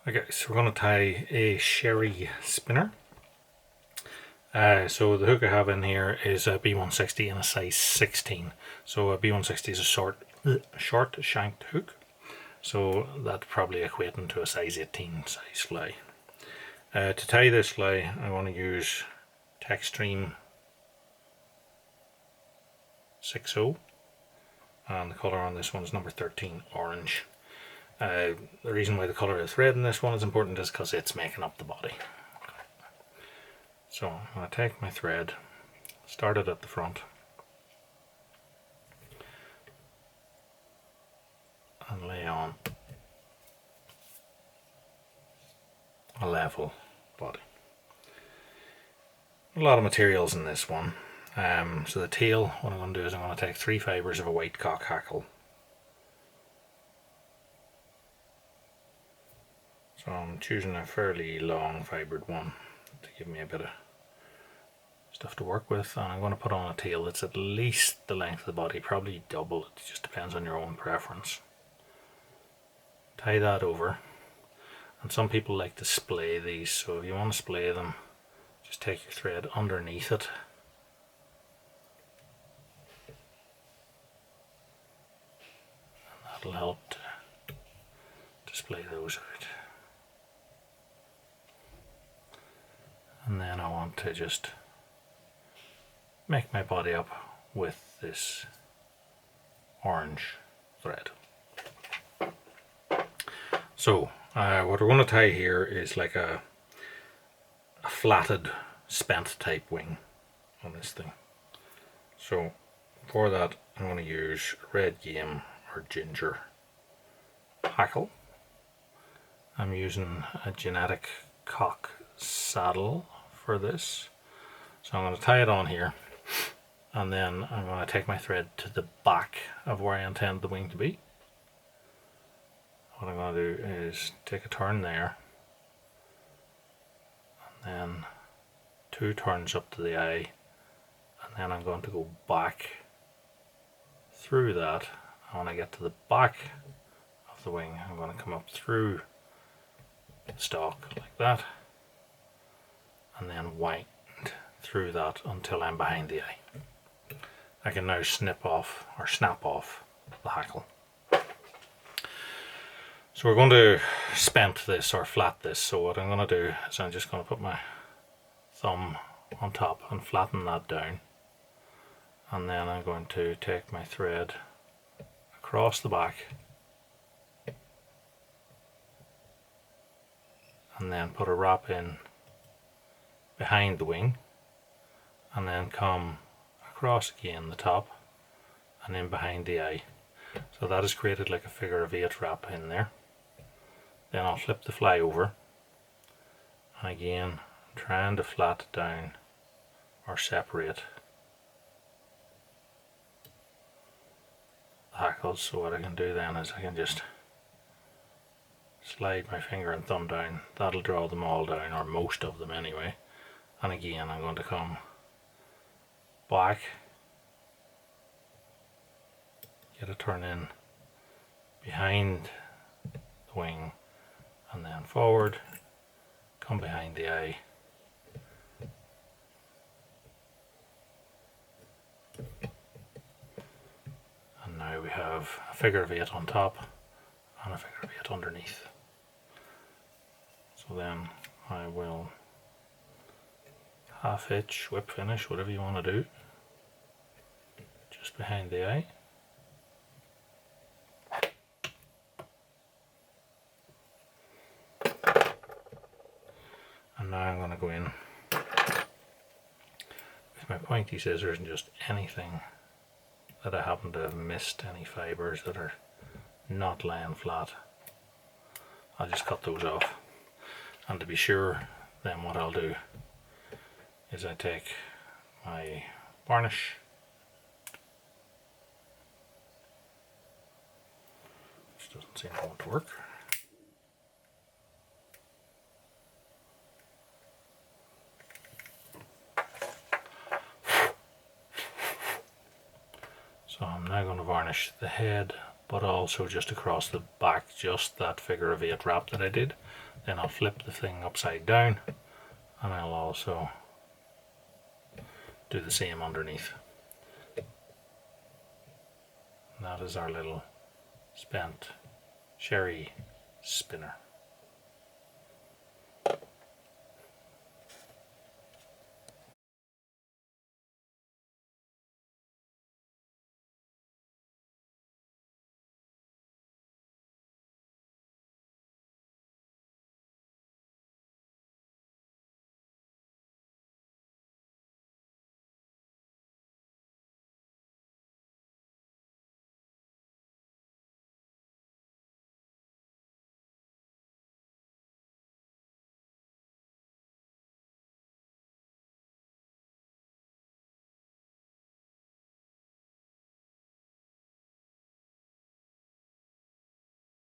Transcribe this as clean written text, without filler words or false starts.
Okay, so we're going to tie a sherry spinner. So the hook I have in here is a B160 in a size 16. So a B160 is a short shanked hook. So that's probably equating to a size 18 size fly. To tie this fly, I want to use Techstream 60, and the colour on this one is number 13, orange. The reason why the colour of the thread in this one is important is because it's making up the body. So I'm going to take my thread, start it at the front, and lay on a level body. A lot of materials in this one. So the tail, what I'm going to do is I'm going to take 3 fibres of a white cock hackle. So I'm choosing a fairly long fibred one to give me a bit of stuff to work with, and I'm going to put on a tail that's at least the length of the body, probably double, it just depends on your own preference. Tie that over, and some people like to splay these, so if you want to splay them, just take your thread underneath it. And that'll help to splay those out. And then I want to just make my body up with this orange thread. So what we're going to tie here is like a flatted spent type wing on this thing. So for that I'm going to use red game or ginger hackle. I'm using a genetic cock saddle for this. So I'm going to tie it on here, and then I'm going to take my thread to the back of where I intend the wing to be. What I'm going to do is take a turn there, and then 2 turns up to the eye, and then I'm going to go back through that. And when I get to the back of the wing, I'm going to come up through the stalk like that, and then wind through that until I'm behind the eye. I can now snap off the hackle. So we're going to spent this or flat this, so what I'm going to do is I'm just going to put my thumb on top and flatten that down, and then I'm going to take my thread across the back and then put a wrap in behind the wing, and then come across again the top and in behind the eye. So that has created like a figure of 8 wrap in there. Then I'll flip the fly over, and again trying to flat down or separate the hackles. So what I can do then is I can just slide my finger and thumb down, that'll draw them all down, or most of them anyway. And again I'm going to come back, get a turn in behind the wing, and then forward, come behind the eye, and now we have a figure of 8 on top and a figure of 8 underneath. So then I will half hitch, whip finish, whatever you want to do, just behind the eye. And now I'm going to go in with my pointy scissors and just anything that I happen to have missed, any fibres that are not laying flat, I'll just cut those off. And to be sure, then what I'll do is I take my varnish, which doesn't seem to want to work. So I'm now going to varnish the head but also just across the back, just that figure of 8 wrap that I did. Then I'll flip the thing upside down, and I'll also do the same underneath. And that is our little spent sherry spinner.